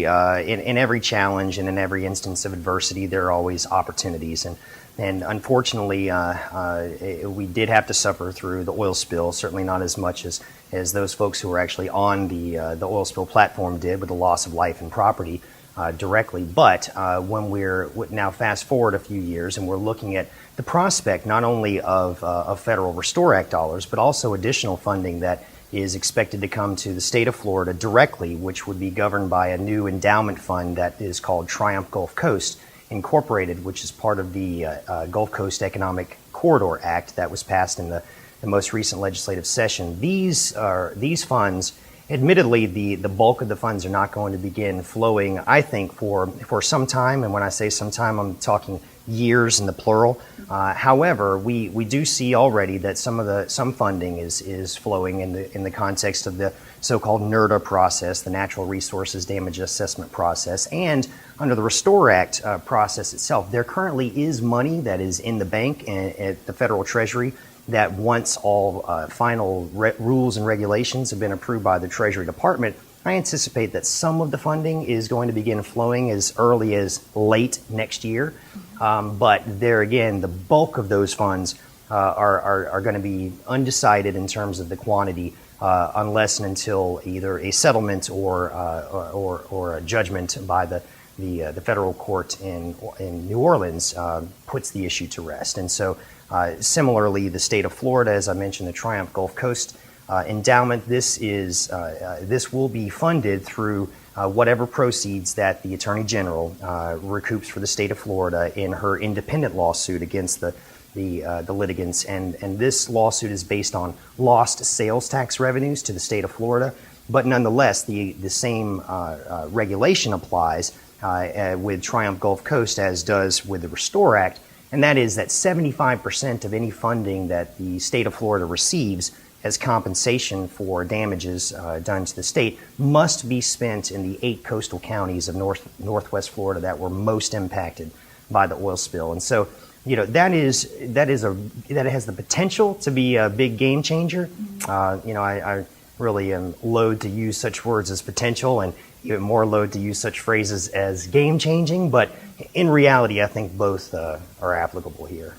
In every challenge and in every instance of adversity, there are always opportunities. And unfortunately, we did have to suffer through the oil spill, certainly not as much as those folks who were actually on the oil spill platform did, with the loss of life and property directly. But when we're now fast forward a few years and we're looking at the prospect not only of federal Restore Act dollars, but also additional funding that is expected to come to the state of Florida directly, which would be governed by a new endowment fund that is called Triumph Gulf Coast Incorporated, which is part of the Gulf Coast Economic Corridor Act that was passed in the most recent legislative session. These funds, admittedly, the bulk of the funds are not going to begin flowing, I think, for some time. And when I say some time, I'm talking years in the plural. However, we do see already that some funding is flowing in the context of the so-called NRDA process, the Natural Resources Damage Assessment process, and under the Restore Act process itself. There currently is money that is in the bank and at the federal treasury that once all final rules and regulations have been approved by the Treasury Department, I anticipate that some of the funding is going to begin flowing as early as late next year. But there again, the bulk of those funds are going to be undecided in terms of the quantity unless and until either a settlement or a judgment by the federal court in New Orleans puts the issue to rest. And so similarly, the state of Florida, as I mentioned, the Triumph Gulf Coast endowment, this will be funded through whatever proceeds that the Attorney General recoups for the state of Florida in her independent lawsuit against the litigants. And this lawsuit is based on lost sales tax revenues to the state of Florida. But nonetheless, the same regulation applies with Triumph Gulf Coast as does with the Restore Act. And that is that 75% of any funding that the state of Florida receives as compensation for damages done to the state must be spent in the 8 coastal counties of northwest Florida that were most impacted by the oil spill. And so, that has the potential to be a big game changer. I really am loath to use such words as potential, and even more loath to use such phrases as game changing. But in reality, I think both are applicable here.